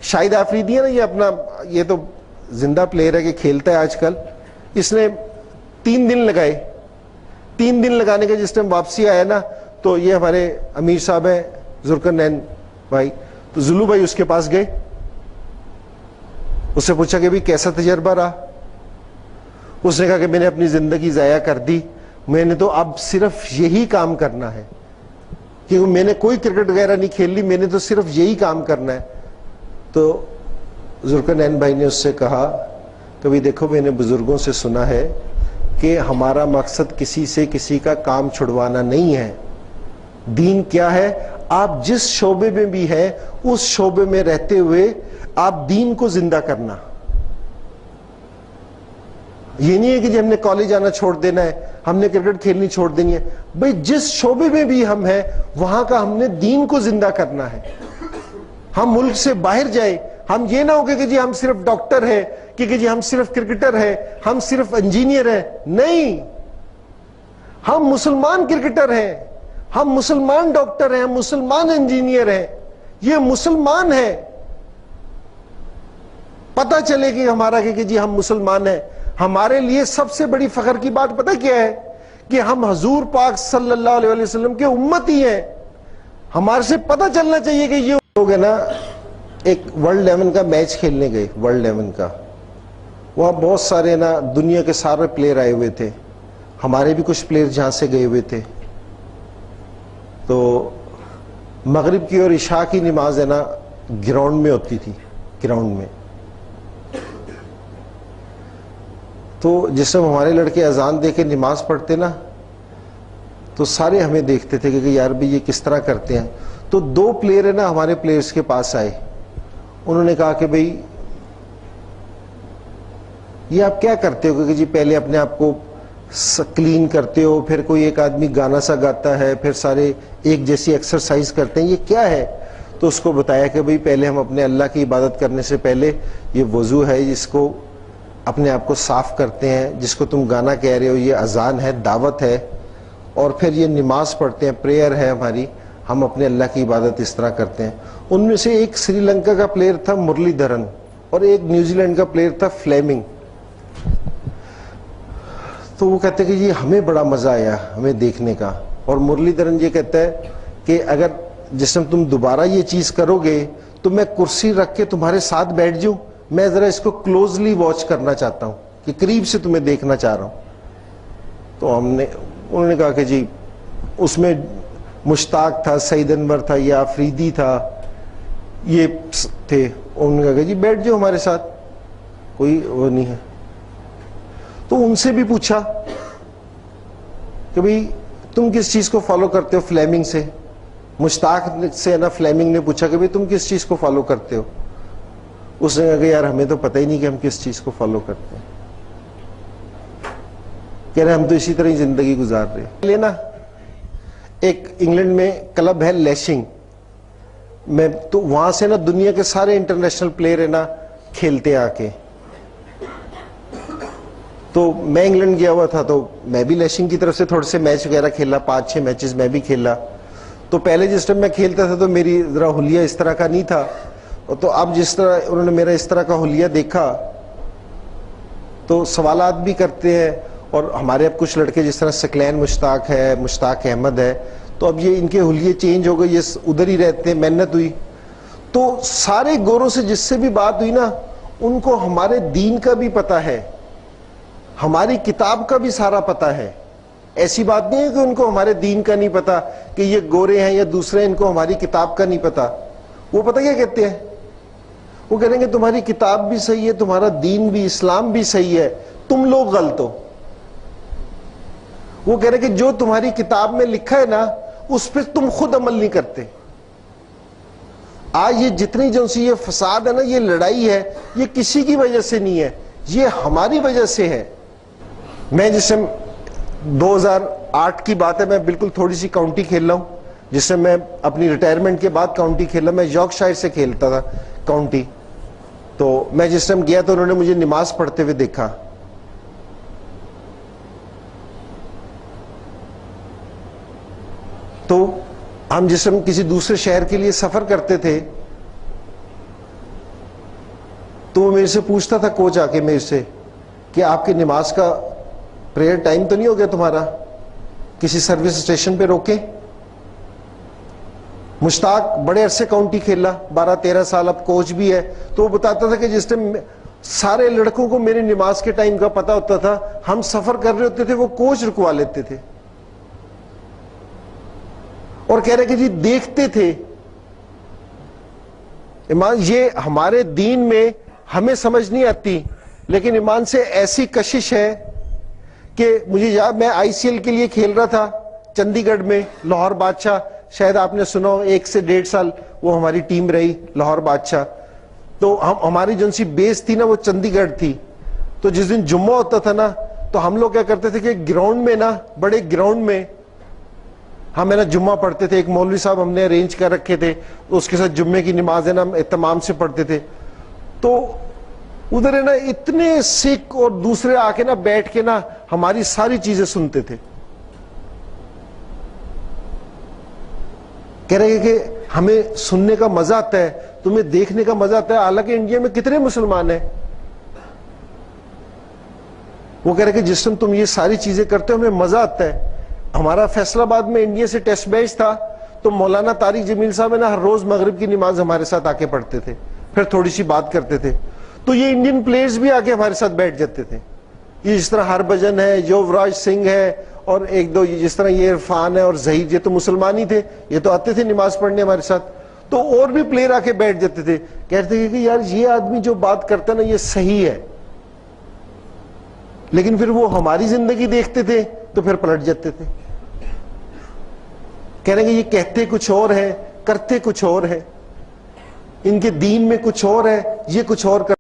شاہد آفریدی ہے نا، یہ اپنا یہ تو زندہ پلیئر ہے کہ کھیلتا ہے آج کل. اس نے 3 دن لگائے. 3 دن لگانے کا جس ٹائم واپسی آیا نا تو یہ ہمارے امیر صاحب ہیں ذوالقرنین بھائی، تو زلو بھائی اس کے پاس گئے. اس سے پوچھا کہ بھائی کیسا تجربہ رہا؟ اس نے کہا کہ میں نے اپنی زندگی ضائع کر دی، میں نے تو اب صرف یہی کام کرنا ہے، کیونکہ میں نے کوئی کرکٹ وغیرہ نہیں کھیل لی، میں نے تو صرف یہی کام کرنا ہے. تو ذوالقرنین بھائی نے اس سے کہا کہ بھائی دیکھو، میں نے بزرگوں سے سنا ہے کہ ہمارا مقصد کسی سے کسی کا کام چھڑوانا نہیں ہے. دین کیا ہے؟ آپ جس شعبے میں بھی ہیں اس شعبے میں رہتے ہوئے آپ دین کو زندہ کرنا. یہ نہیں ہے کہ جی ہم نے کالج جانا چھوڑ دینا ہے، ہم نے کرکٹ کھیلنی چھوڑ دینی ہے. بھئی جس شعبے میں بھی ہم ہیں وہاں کا ہم نے دین کو زندہ کرنا ہے. ہم ملک سے باہر جائیں، ہم یہ نہ ہو کہ جی ہم صرف ڈاکٹر ہیں، کہ جی ہم صرف کرکٹر ہیں، ہم صرف انجینئر ہیں. نہیں، ہم مسلمان کرکٹر ہیں، ہم مسلمان ڈاکٹر ہیں، ہم مسلمان انجینئر ہیں. یہ مسلمان ہیں. پتہ چلے کہ ہمارا کہ جی ہم مسلمان ہیں. ہمارے لیے سب سے بڑی فخر کی بات پتہ کیا ہے؟ کہ ہم حضور پاک صلی اللہ علیہ وسلم کے امتی ہیں. ہمارے سے پتہ چلنا چاہیے کہ یہ لوگ ہیں نا، ایک ورلڈ 11 کا میچ کھیلنے گئے. ورلڈ 11 کا وہاں بہت سارے نا دنیا کے سارے پلیئر آئے ہوئے تھے، ہمارے بھی کچھ پلیئر جہاں سے گئے ہوئے تھے. تو مغرب کی اور عشاء کی نماز ہے نا گراؤنڈ میں ہوتی تھی، گراؤنڈ میں. تو جس میں ہمارے لڑکے اذان دے کے نماز پڑھتے نا تو سارے ہمیں دیکھتے تھے کہ یار بھی یہ کس طرح کرتے ہیں. تو 2 پلیئر ہے نا ہمارے پلیئرز کے پاس آئے. انہوں نے کہا کہ بھئی یہ آپ کیا کرتے ہو؟ کہ جی پہلے اپنے آپ کو کلین کرتے ہو، پھر کوئی ایک آدمی گانا سا گاتا ہے، پھر سارے ایک جیسی ایکسرسائز کرتے ہیں، یہ کیا ہے؟ تو اس کو بتایا کہ بھئی پہلے ہم اپنے اللہ کی عبادت کرنے سے پہلے یہ وضو ہے، جس کو اپنے آپ کو صاف کرتے ہیں، جس کو تم گانا کہہ رہے ہو یہ اذان ہے، دعوت ہے، اور پھر یہ نماز پڑھتے ہیں، پریئر ہے ہماری، ہم اپنے اللہ کی عبادت اس طرح کرتے ہیں. ان میں سے ایک سری لنکا کا پلیئر تھا مرلی دھرن، اور ایک نیوزی لینڈ کا پلیئر تھا فلیمنگ. تو وہ کہتے کہ یہ ہمیں بڑا مزہ آیا ہمیں دیکھنے کا. اور مرلی دھرن یہ کہتا ہے کہ اگر جس میں تم دوبارہ یہ چیز کرو گے تو میں کرسی رکھ کے تمہارے ساتھ بیٹھ جاؤں، میں ذرا اس کو کلوزلی واچ کرنا چاہتا ہوں، کہ قریب سے تمہیں دیکھنا چاہ رہا ہوں. تو انہوں نے کہا کہ جی اس میں مشتاق تھا، سعید انور تھا، یا آفریدی تھا، یہ تھے. انہوں نے کہا کہ جی بیٹھ جاؤ ہمارے ساتھ، کوئی وہ نہیں ہے. تو ان سے بھی پوچھا کہ بھئی تم کس چیز کو فالو کرتے ہو؟ فلیمنگ سے، مشتاق سے نا فلیمنگ نے پوچھا کہ بھئی تم کس چیز کو فالو کرتے ہو؟ اس نے کہا کہ یار ہمیں تو پتہ ہی نہیں کہ ہم کس چیز کو فالو کرتے ہیں. کہہ رہے ہم تو اسی طرح ہی زندگی گزار رہے ہیں. لینا ایک انگلینڈ میں کلب ہے لیشنگ میں، تو وہاں سے نا دنیا کے سارے انٹرنیشنل پلیئر ہے نا کھیلتے آ کے. تو میں انگلینڈ گیا ہوا تھا تو میں بھی لیشنگ کی طرف سے تھوڑے سے میچ وغیرہ کھیلا، 5-6 میچز میں بھی کھیلا. تو پہلے جس ٹائم میں کھیلتا تھا تو میری ذرا حلیہ اس طرح کا نہیں تھا. تو اب جس طرح انہوں نے میرا اس طرح کا حلیہ دیکھا تو سوالات بھی کرتے ہیں. اور ہمارے اب کچھ لڑکے جس طرح سکلین مشتاق ہے، مشتاق احمد ہے، تو اب یہ ان کے حلیے چینج ہو گئے، یہ ادھر ہی رہتے ہیں. محنت ہوئی تو سارے گوروں سے جس سے بھی بات ہوئی نا ان کو ہمارے دین کا بھی پتہ ہے، ہماری کتاب کا بھی سارا پتہ ہے. ایسی بات نہیں ہے کہ ان کو ہمارے دین کا نہیں پتا، کہ یہ گورے ہیں یا دوسرے ان کو ہماری کتاب کا نہیں پتا. وہ پتہ کیا کہتے ہیں؟ وہ کہیں گے تمہاری کتاب بھی صحیح ہے، تمہارا دین بھی، اسلام بھی صحیح ہے، تم لوگ غلط ہو. وہ کہہ رہے کہ جو تمہاری کتاب میں لکھا ہے نا اس پہ تم خود عمل نہیں کرتے. آج یہ جتنی جو سی یہ فساد ہے نا، یہ لڑائی ہے، یہ کسی کی وجہ سے نہیں ہے، یہ ہماری وجہ سے ہے. میں جس میں 2008 کی بات ہے، میں بالکل تھوڑی سی کاؤنٹی کھیل رہا ہوں، جس سے میں اپنی ریٹائرمنٹ کے بعد کاؤنٹی کھیلا. میں یارک شائر سے کھیلتا تھا کاؤنٹی. تو میں جس ٹائم گیا تو انہوں نے مجھے نماز پڑھتے ہوئے دیکھا. تو ہم جس ٹائم کسی دوسرے شہر کے لیے سفر کرتے تھے تو وہ میرے سے پوچھتا تھا کوچ آ کے میرے سے کہ آپ کی نماز کا پریئر ٹائم تو نہیں ہو گیا تمہارا, کسی سروس اسٹیشن پہ روکیں. مشتاق بڑے عرصے کاؤنٹی کھیلا, 12-13 سال, اب کوچ بھی ہے. تو وہ بتاتا تھا کہ جس ٹائم سارے لڑکوں کو میری نماز کے ٹائم کا پتا ہوتا تھا, ہم سفر کر رہے ہوتے تھے, وہ کوچ رکوا لیتے تھے اور کہہ رہے کہ جی دیکھتے تھے. ایمان, یہ ہمارے دین میں ہمیں سمجھ نہیں آتی, لیکن ایمان سے ایسی کشش ہے کہ مجھے یاد, میں آئی سی ایل کے لیے کھیل رہا تھا چندی گڑھ میں, لاہور بادشاہ, شاید آپ نے سنا ہو, 1 سے 1.5 سال وہ ہماری ٹیم رہی لاہور بادشاہ. تو ہماری جو سی بیس تھی نا وہ چندی گڑھ تھی. تو جس دن جمعہ ہوتا تھا نا, تو ہم لوگ کیا کرتے تھے کہ گراؤنڈ میں نا, بڑے گراؤنڈ میں ہم ہے نا جمعہ پڑھتے تھے. ایک مولوی صاحب ہم نے ارینج کر رکھے تھے, اس کے ساتھ جمعے کی نماز ہے نا ہم اہتمام سے پڑھتے تھے. تو ادھر ہے نا اتنے سکھ اور دوسرے آ کے نا بیٹھ کے نا ہماری ساری چیزیں سنتے تھے. کہہ رہے کہ ہمیں سننے کا مزہ آتا ہے, تمہیں دیکھنے کا مزہ آتا ہے, حالانکہ انڈیا میں کتنے مسلمان ہیں. وہ کہہ رہے کہ جس ٹائم تم یہ ساری چیزیں کرتے ہو ہمیں مزہ آتا ہے. ہمارا فیصل آباد میں انڈیا سے ٹیسٹ میچ تھا, تو مولانا طارق جمیل صاحب ہے نا ہر روز مغرب کی نماز ہمارے ساتھ آ کے پڑھتے تھے, پھر تھوڑی سی بات کرتے تھے. تو یہ انڈین پلیئرز بھی آ کے ہمارے ساتھ بیٹھ جاتے تھے. یہ جس طرح ہربھجن ہے, یووراج سنگھ ہے, اور 1-2 جس طرح یہ عرفان ہے اور ظہیر, یہ تو مسلمان ہی تھے, یہ تو آتے تھے نماز پڑھنے ہمارے ساتھ. تو اور بھی پلیئر آ کے بیٹھ جاتے تھے, کہتے تھے کہ یار یہ آدمی جو بات کرتا ہے نا یہ صحیح ہے. لیکن پھر وہ ہماری زندگی دیکھتے تھے تو پھر پلٹ جاتے تھے. کہہ رہے کہ یہ کہتے کچھ اور ہے, کرتے کچھ اور ہے, ان کے دین میں کچھ اور ہے, یہ کچھ اور